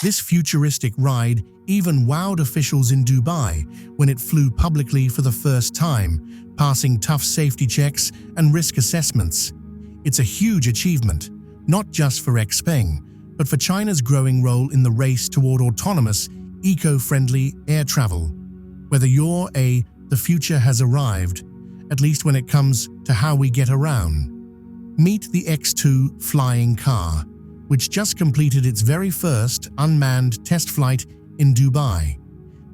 This futuristic ride even wowed officials in Dubai when it flew publicly for the first time, passing tough safety checks and risk assessments. It's a huge achievement, not just for Xpeng, but for China's growing role in the race toward autonomous, eco-friendly air travel. Whether you're the future has arrived, at least when it comes to how we get around. Meet the X2 flying car, which just completed its very first unmanned test flight in Dubai.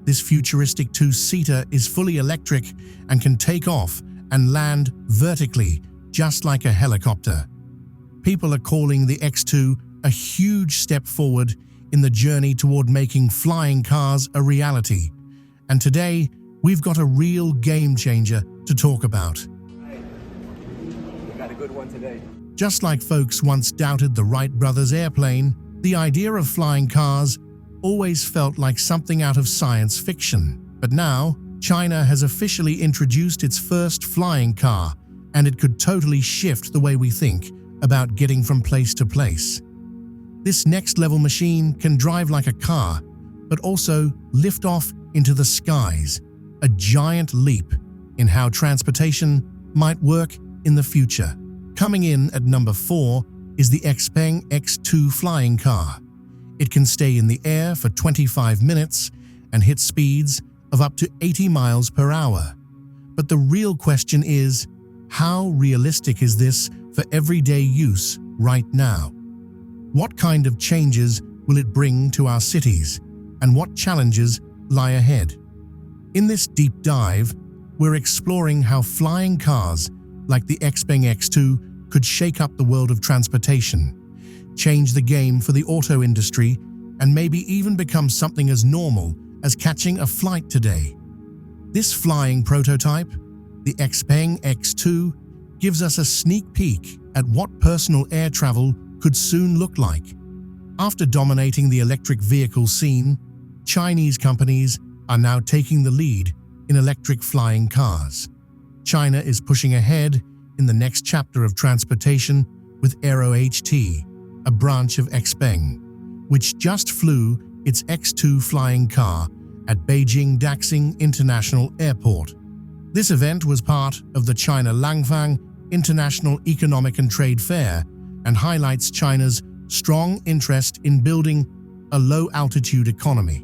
This futuristic two-seater is fully electric and can take off and land vertically, just like a helicopter. People are calling the X2 a huge step forward in the journey toward making flying cars a reality. And today, we've got a real game changer to talk about. Hey, we got a good one today. Just like folks once doubted the Wright brothers' airplane, the idea of flying cars always felt like something out of science fiction. But now, China has officially introduced its first flying car, and it could totally shift the way we think about getting from place to place. This next-level machine can drive like a car, but also lift off into the skies, a giant leap in how transportation might work in the future. Coming in at number 4 is the Xpeng X2 flying car. It can stay in the air for 25 minutes and hit speeds of up to 80 miles per hour. But the real question is, how realistic is this for everyday use right now? What kind of changes will it bring to our cities, and what challenges lie ahead? In this deep dive, we're exploring how flying cars like the Xpeng X2 could shake up the world of transportation, change the game for the auto industry, and maybe even become something as normal as catching a flight today. This flying prototype, the Xpeng X2, gives us a sneak peek at what personal air travel could soon look like. After dominating the electric vehicle scene, Chinese companies are now taking the lead in electric flying cars. China is pushing ahead in the next chapter of transportation with AeroHT, a branch of Xpeng, which just flew its X2 flying car at Beijing Daxing International Airport. This event was part of the China Langfang International Economic and Trade Fair and highlights China's strong interest in building a low-altitude economy.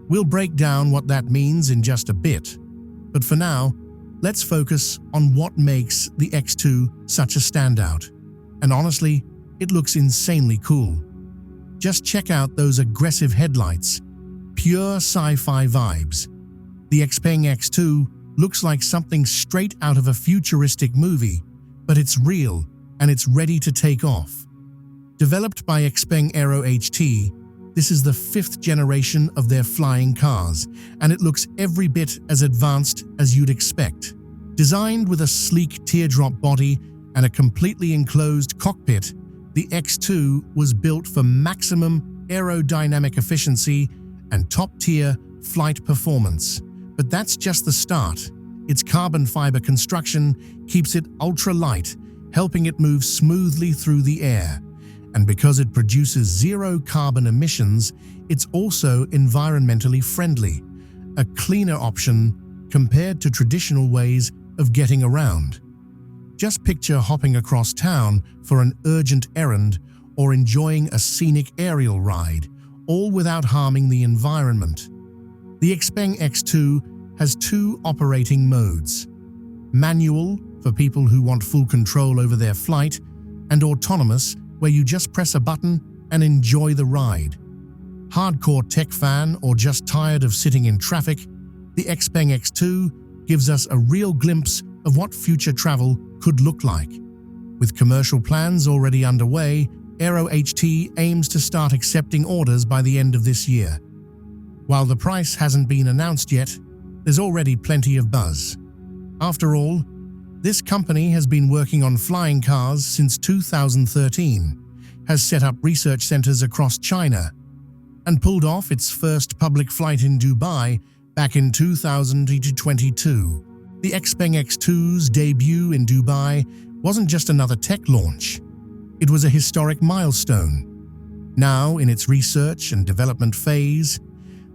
We'll break down what that means in just a bit, but for now, let's focus on what makes the X2 such a standout. And honestly, it looks insanely cool. Just check out those aggressive headlights, pure sci-fi vibes. The Xpeng X2 looks like something straight out of a futuristic movie, but it's real and it's ready to take off. Developed by Xpeng AeroHT, this is the 5th generation of their flying cars, and it looks every bit as advanced as you'd expect. Designed with a sleek teardrop body and a completely enclosed cockpit, the X2 was built for maximum aerodynamic efficiency and top-tier flight performance. But that's just the start. Its carbon fiber construction keeps it ultra-light, helping it move smoothly through the air. And because it produces zero carbon emissions, it's also environmentally friendly, a cleaner option compared to traditional ways of getting around. Just picture hopping across town for an urgent errand or enjoying a scenic aerial ride, all without harming the environment. The Xpeng X2 has 2 operating modes: manual for people who want full control over their flight, and autonomous, where you just press a button and enjoy the ride. Hardcore tech fan or just tired of sitting in traffic, the Xpeng X2 gives us a real glimpse of what future travel could look like. With commercial plans already underway, AeroHT aims to start accepting orders by the end of this year. While the price hasn't been announced yet, there's already plenty of buzz. After all, this company has been working on flying cars since 2013, has set up research centers across China, and pulled off its first public flight in Dubai back in 2022. The Xpeng X2's debut in Dubai wasn't just another tech launch. It was a historic milestone. Now, in its research and development phase,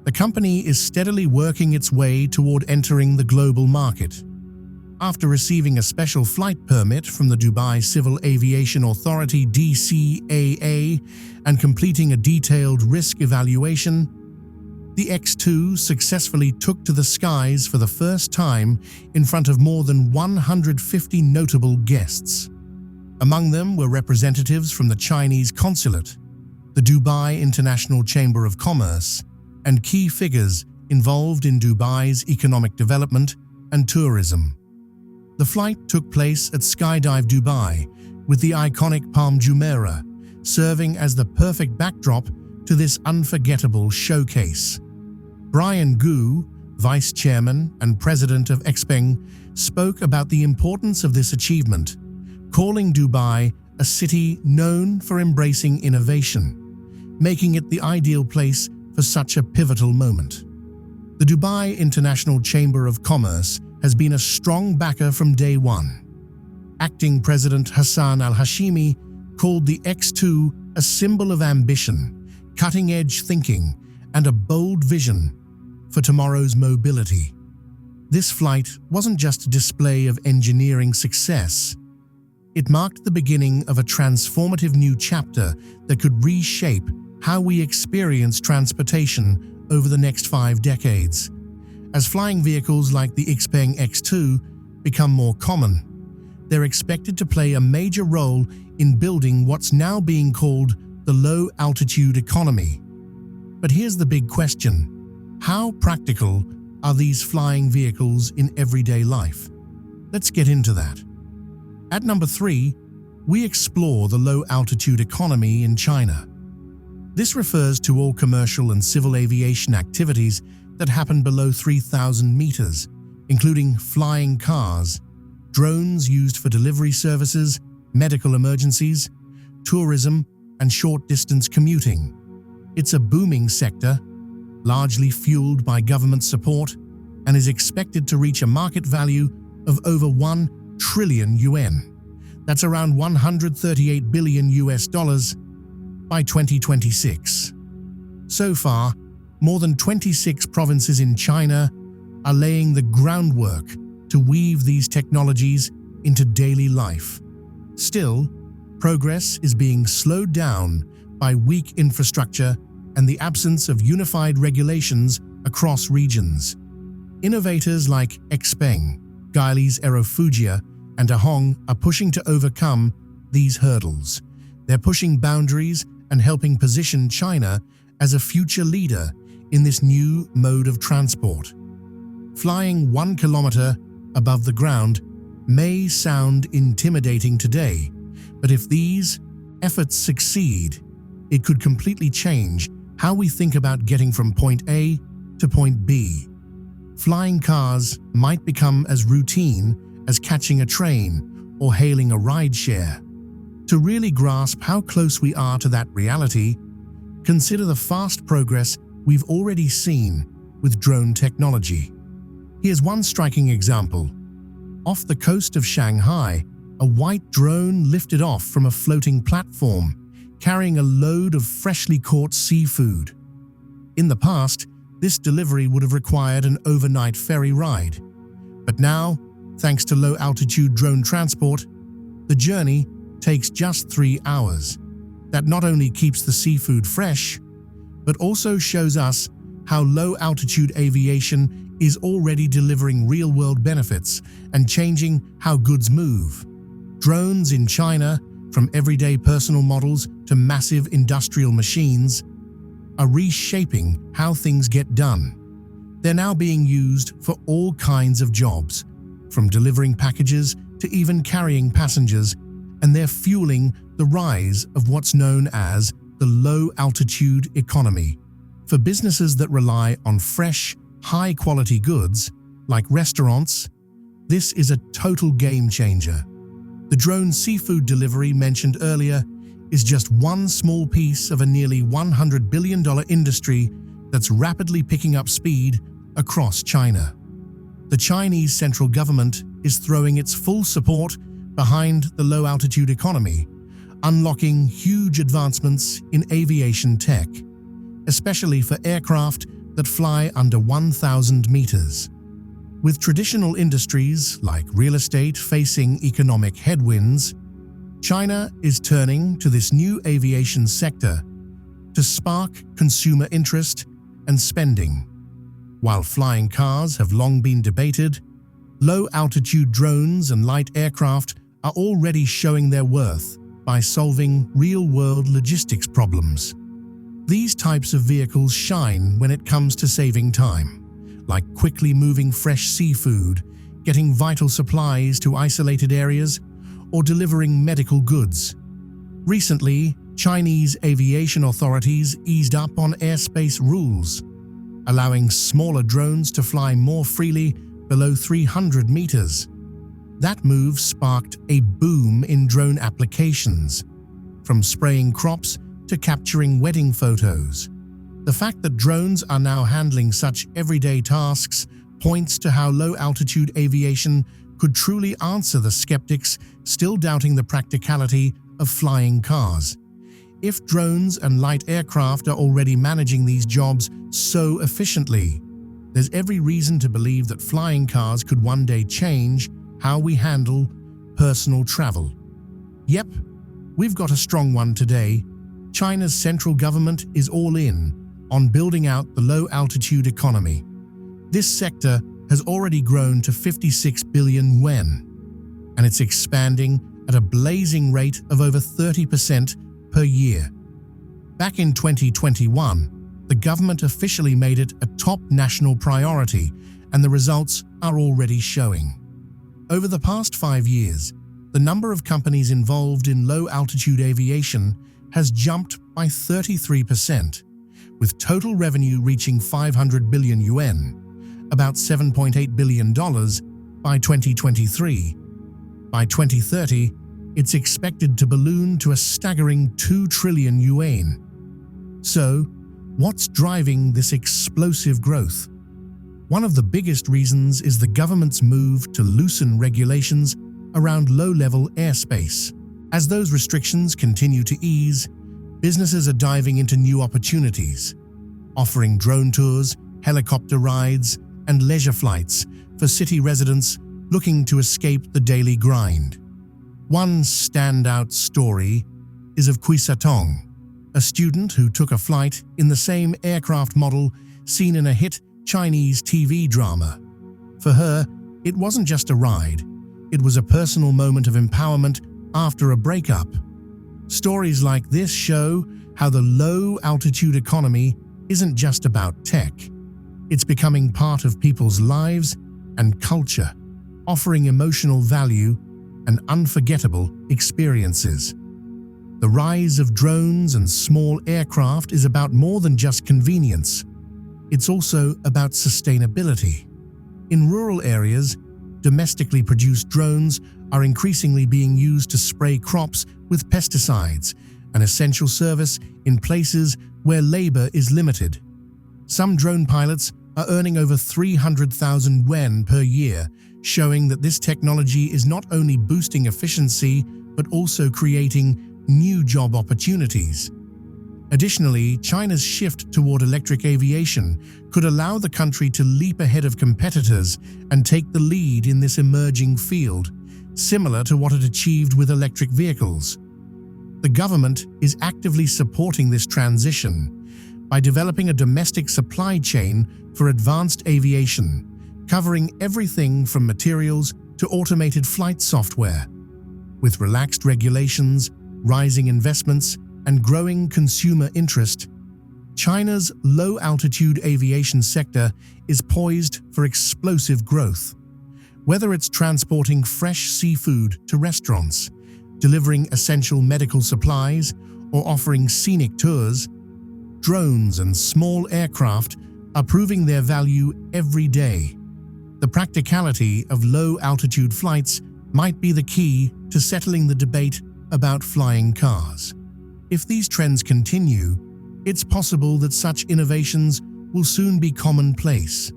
the company is steadily working its way toward entering the global market. After receiving a special flight permit from the Dubai Civil Aviation Authority (DCAA) and completing a detailed risk evaluation, the X-2 successfully took to the skies for the first time in front of more than 150 notable guests. Among them were representatives from the Chinese consulate, the Dubai International Chamber of Commerce, and key figures involved in Dubai's economic development and tourism. The flight took place at Skydive Dubai, with the iconic Palm Jumeirah serving as the perfect backdrop to this unforgettable showcase. Brian Gu, Vice Chairman and President of Xpeng, spoke about the importance of this achievement, calling Dubai a city known for embracing innovation, making it the ideal place for such a pivotal moment. The Dubai International Chamber of Commerce has been a strong backer from day one. Acting President Hassan al-Hashimi called the X-2 a symbol of ambition, cutting-edge thinking, and a bold vision for tomorrow's mobility. This flight wasn't just a display of engineering success. It marked the beginning of a transformative new chapter that could reshape how we experience transportation over the next 5 decades. As flying vehicles like the Xpeng X-2 become more common, they're expected to play a major role in building what's now being called the low-altitude economy. But here's the big question. How practical are these flying vehicles in everyday life? Let's get into that. At number 3, we explore the low-altitude economy in China. This refers to all commercial and civil aviation activities that happen below 3,000 meters, including flying cars, drones used for delivery services, medical emergencies, tourism, and short-distance commuting. It's a booming sector, largely fueled by government support, and is expected to reach a market value of over 1 trillion yuan. That's around $138 billion by 2026. So far, more than 26 provinces in China are laying the groundwork to weave these technologies into daily life. Still, progress is being slowed down by weak infrastructure and the absence of unified regulations across regions. Innovators like Xpeng, Geely's Aerofugia, and Ahong are pushing to overcome these hurdles. They're pushing boundaries and helping position China as a future leader in this new mode of transport. Flying 1 kilometer above the ground may sound intimidating today, but if these efforts succeed, it could completely change how we think about getting from point A to point B. Flying cars might become as routine as catching a train or hailing a rideshare. To really grasp how close we are to that reality, consider the fast progress we've already seen with drone technology. Here's one striking example. Off the coast of Shanghai, a white drone lifted off from a floating platform, carrying a load of freshly caught seafood. In the past, this delivery would have required an overnight ferry ride. But now, thanks to low-altitude drone transport, the journey takes just 3 hours. That not only keeps the seafood fresh, but also shows us how low-altitude aviation is already delivering real-world benefits and changing how goods move. Drones in China, from everyday personal models to massive industrial machines, are reshaping how things get done. They're now being used for all kinds of jobs, from delivering packages to even carrying passengers, and they're fueling the rise of what's known as the low-altitude economy. For businesses that rely on fresh, high-quality goods, like restaurants, this is a total game-changer. The drone seafood delivery mentioned earlier is just one small piece of a nearly $100 billion industry that's rapidly picking up speed across China. The Chinese central government is throwing its full support behind the low-altitude economy, unlocking huge advancements in aviation tech, especially for aircraft that fly under 1,000 meters. With traditional industries like real estate facing economic headwinds, China is turning to this new aviation sector to spark consumer interest and spending. While flying cars have long been debated, low-altitude drones and light aircraft are already showing their worth by solving real-world logistics problems. These types of vehicles shine when it comes to saving time, like quickly moving fresh seafood, getting vital supplies to isolated areas, or delivering medical goods. Recently, Chinese aviation authorities eased up on airspace rules, allowing smaller drones to fly more freely below 300 meters. That move sparked a boom in drone applications, from spraying crops to capturing wedding photos. The fact that drones are now handling such everyday tasks points to how low-altitude aviation could truly answer the skeptics still doubting the practicality of flying cars. If drones and light aircraft are already managing these jobs so efficiently, there's every reason to believe that flying cars could one day change how we handle personal travel. Yep, we've got a strong one today. China's central government is all in on building out the low-altitude economy. This sector has already grown to 56 billion yuan, and it's expanding at a blazing rate of over 30% per year. Back in 2021, the government officially made it a top national priority, and the results are already showing. Over the past 5 years, the number of companies involved in low-altitude aviation has jumped by 33%, with total revenue reaching 500 billion yuan, about $7.8 billion by 2023. By 2030, it's expected to balloon to a staggering 2 trillion yuan. So, what's driving this explosive growth? One of the biggest reasons is the government's move to loosen regulations around low-level airspace. As those restrictions continue to ease, businesses are diving into new opportunities, offering drone tours, helicopter rides, and leisure flights for city residents looking to escape the daily grind. One standout story is of Quicktime, a student who took a flight in the same aircraft model seen in a hit Chinese TV drama. For her, it wasn't just a ride, it was a personal moment of empowerment after a breakup. Stories like this show how the low-altitude economy isn't just about tech. It's becoming part of people's lives and culture, offering emotional value and unforgettable experiences. The rise of drones and small aircraft is about more than just convenience. It's also about sustainability. In rural areas, domestically produced drones are increasingly being used to spray crops with pesticides, an essential service in places where labor is limited. Some drone pilots are earning over 300,000 yuan per year, showing that this technology is not only boosting efficiency but also creating new job opportunities. Additionally, China's shift toward electric aviation could allow the country to leap ahead of competitors and take the lead in this emerging field, similar to what it achieved with electric vehicles. The government is actively supporting this transition by developing a domestic supply chain for advanced aviation, covering everything from materials to automated flight software. With relaxed regulations, rising investments, and growing consumer interest, China's low-altitude aviation sector is poised for explosive growth. Whether it's transporting fresh seafood to restaurants, delivering essential medical supplies, or offering scenic tours, drones and small aircraft are proving their value every day. The practicality of low-altitude flights might be the key to settling the debate about flying cars. If these trends continue, it's possible that such innovations will soon be commonplace.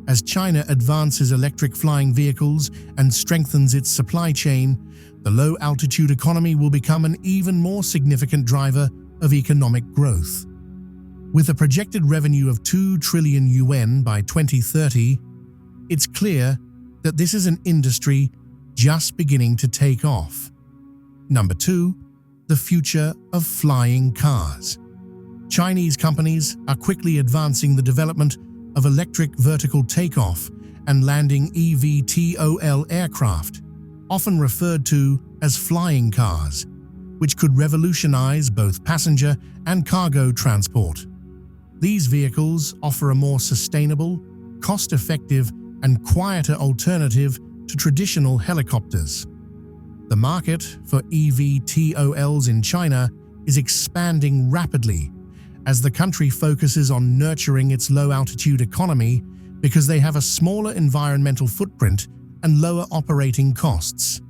As China advances electric flying vehicles and strengthens its supply chain, the low-altitude economy will become an even more significant driver of economic growth. With a projected revenue of 2 trillion yuan by 2030, it's clear that this is an industry just beginning to take off. Number 2, the future of flying cars. Chinese companies are quickly advancing the development of electric vertical takeoff and landing eVTOL aircraft, often referred to as flying cars, which could revolutionize both passenger and cargo transport. These vehicles offer a more sustainable, cost-effective, and quieter alternative to traditional helicopters. The market for eVTOLs in China is expanding rapidly as the country focuses on nurturing its low-altitude economy because they have a smaller environmental footprint and lower operating costs.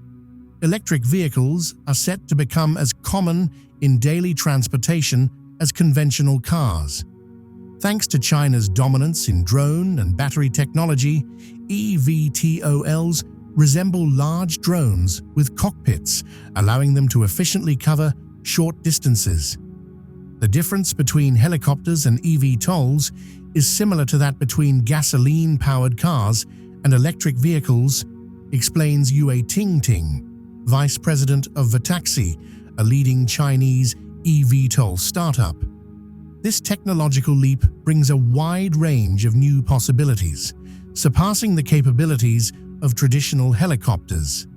Electric vehicles are set to become as common in daily transportation as conventional cars. Thanks to China's dominance in drone and battery technology, eVTOLs resemble large drones with cockpits, allowing them to efficiently cover short distances. The difference between helicopters and eVTOLs is similar to that between gasoline-powered cars and electric vehicles, explains Yue Tingting, Vice President of Vataxi, a leading Chinese eVTOL startup. This technological leap brings a wide range of new possibilities, surpassing the capabilities of traditional helicopters.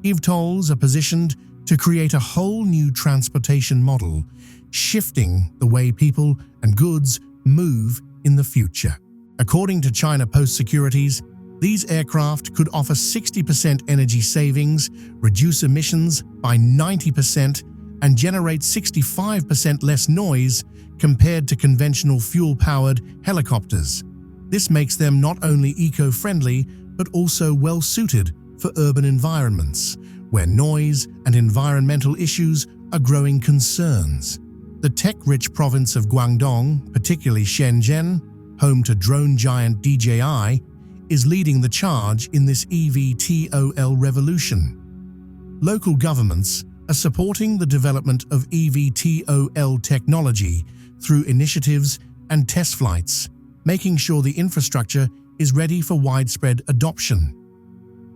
eVTOLs are positioned to create a whole new transportation model, shifting the way people and goods move in the future. According to China Post Securities, these aircraft could offer 60% energy savings, reduce emissions by 90%, and generate 65% less noise compared to conventional fuel-powered helicopters. This makes them not only eco-friendly, but also well-suited for urban environments, where noise and environmental issues are growing concerns. The tech-rich province of Guangdong, particularly Shenzhen, home to drone giant DJI, is leading the charge in this eVTOL revolution. Local governments are supporting the development of eVTOL technology through initiatives and test flights, making sure the infrastructure is ready for widespread adoption.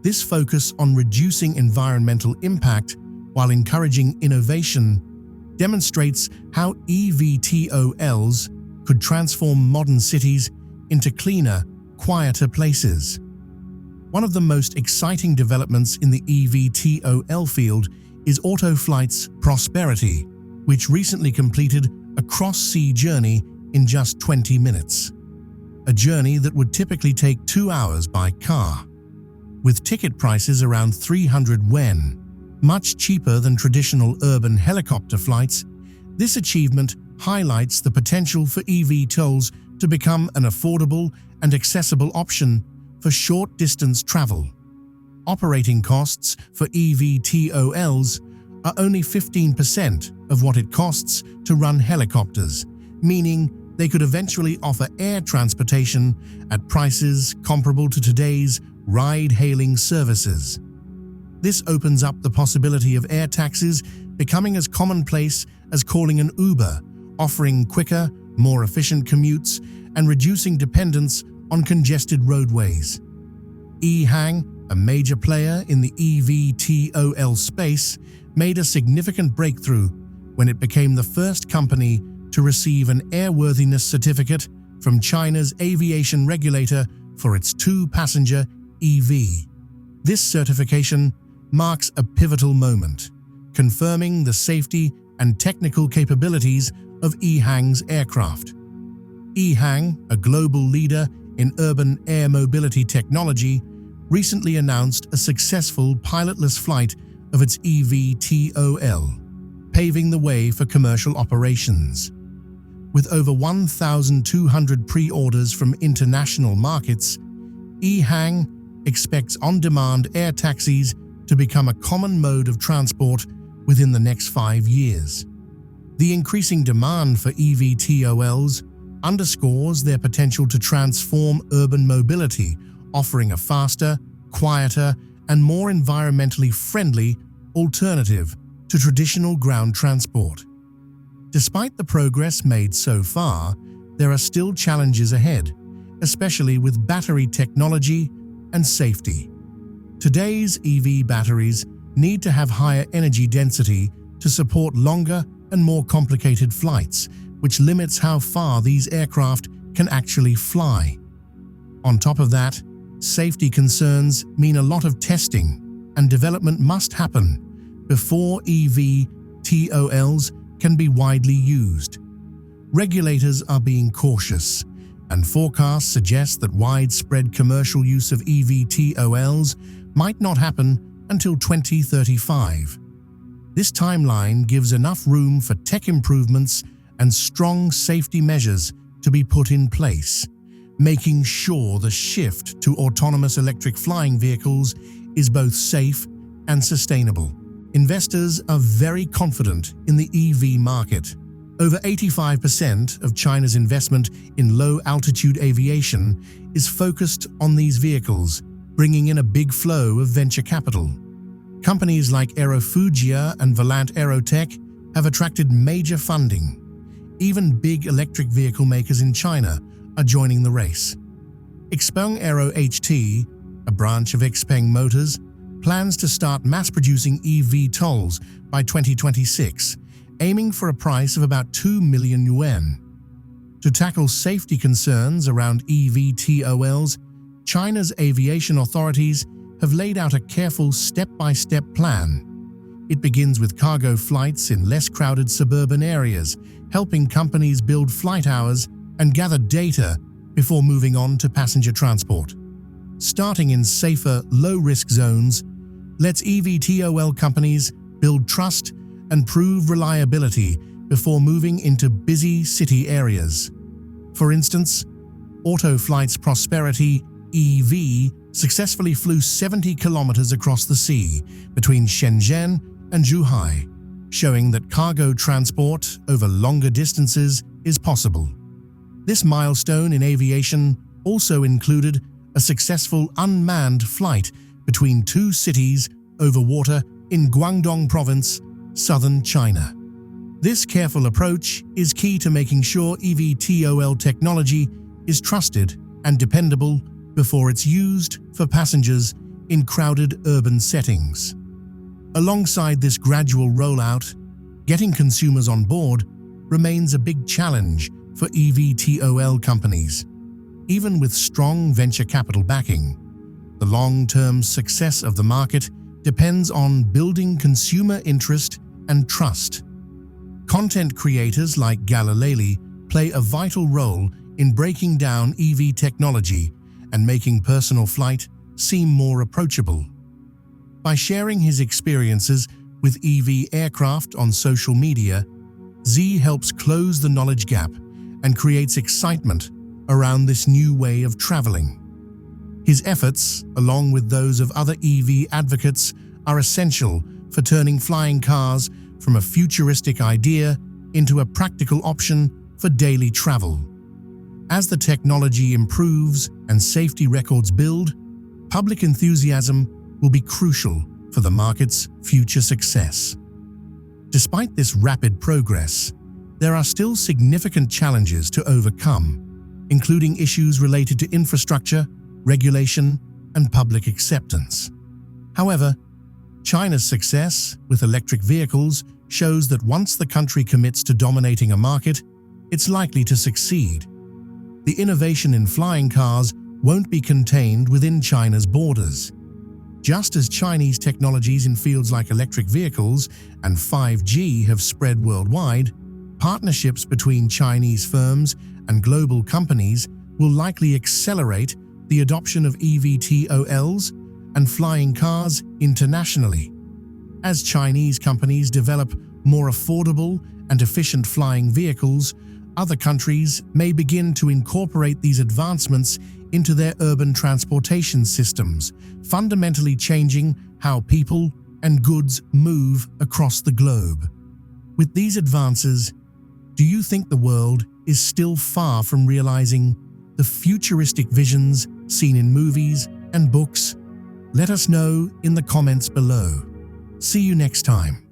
This focus on reducing environmental impact while encouraging innovation demonstrates how eVTOLs could transform modern cities into cleaner, quieter places. One of the most exciting developments in the eVTOL field is Autoflight's Prosperity, which recently completed a cross-sea journey in just 20 minutes. A journey that would typically take 2 hours by car. With ticket prices around 300 yuan, much cheaper than traditional urban helicopter flights, this achievement highlights the potential for eVTOLs to become an affordable and accessible option for short-distance travel. Operating costs for eVTOLs are only 15% of what it costs to run helicopters, meaning they could eventually offer air transportation at prices comparable to today's ride-hailing services. This opens up the possibility of air taxis becoming as commonplace as calling an Uber, offering quicker, more efficient commutes and reducing dependence on congested roadways. EHang, a major player in the eVTOL space, made a significant breakthrough when it became the first company to receive an airworthiness certificate from China's aviation regulator for its 2-passenger EV. This certification marks a pivotal moment, confirming the safety and technical capabilities of EHang's aircraft. EHang, a global leader in urban air mobility technology, recently announced a successful pilotless flight of its eVTOL, paving the way for commercial operations. With over 1,200 pre-orders from international markets, EHang expects on-demand air taxis to become a common mode of transport within the next 5 years. The increasing demand for eVTOLs underscores their potential to transform urban mobility, offering a faster, quieter, and more environmentally friendly alternative to traditional ground transport. Despite the progress made so far, there are still challenges ahead, especially with battery technology and safety. Today's EV batteries need to have higher energy density to support longer and more complicated flights, which limits how far these aircraft can actually fly. On top of that, safety concerns mean a lot of testing and development must happen before EVTOLs can be widely used. Regulators are being cautious, and forecasts suggest that widespread commercial use of EVTOLs might not happen until 2035. This timeline gives enough room for tech improvements and strong safety measures to be put in place, making sure the shift to autonomous electric flying vehicles is both safe and sustainable. Investors are very confident in the EV market. Over 85% of China's investment in low-altitude aviation is focused on these vehicles, bringing in a big flow of venture capital. Companies like Aerofugia and Volant Aerotech have attracted major funding. Even big electric vehicle makers in China are joining the race. Xpeng Aero HT, a branch of Xpeng Motors, plans to start mass-producing eVTOLs by 2026, aiming for a price of about 2 million yuan. To tackle safety concerns around eVTOLs, China's aviation authorities have laid out a careful step-by-step plan. It begins with cargo flights in less crowded suburban areas, helping companies build flight hours and gather data before moving on to passenger transport. Starting in safer, low-risk zones lets eVTOL companies build trust and prove reliability before moving into busy city areas. For instance, Autoflight's Prosperity EV successfully flew 70 kilometers across the sea between Shenzhen and Zhuhai, showing that cargo transport over longer distances is possible. This milestone in aviation also included a successful unmanned flight between two cities over water in Guangdong Province, southern China. This careful approach is key to making sure eVTOL technology is trusted and dependable before it's used for passengers in crowded urban settings. Alongside this gradual rollout, getting consumers on board remains a big challenge for eVTOL companies. Even with strong venture capital backing, the long-term success of the market depends on building consumer interest and trust. Content creators like Galilei play a vital role in breaking down EV technology and making personal flight seem more approachable. By sharing his experiences with EV aircraft on social media, Z helps close the knowledge gap and creates excitement around this new way of traveling. His efforts, along with those of other EV advocates, are essential for turning flying cars from a futuristic idea into a practical option for daily travel. As the technology improves and safety records build, public enthusiasm will be crucial for the market's future success. Despite this rapid progress, there are still significant challenges to overcome, including issues related to infrastructure, regulation, and public acceptance. However, China's success with electric vehicles shows that once the country commits to dominating a market, it's likely to succeed. The innovation in flying cars won't be contained within China's borders. Just as Chinese technologies in fields like electric vehicles and 5G have spread worldwide, partnerships between Chinese firms and global companies will likely accelerate the adoption of eVTOLs and flying cars internationally. As Chinese companies develop more affordable and efficient flying vehicles, other countries may begin to incorporate these advancements into their urban transportation systems, fundamentally changing how people and goods move across the globe. With these advances, do you think the world is still far from realizing the futuristic visions seen in movies and books? Let us know in the comments below. See you next time.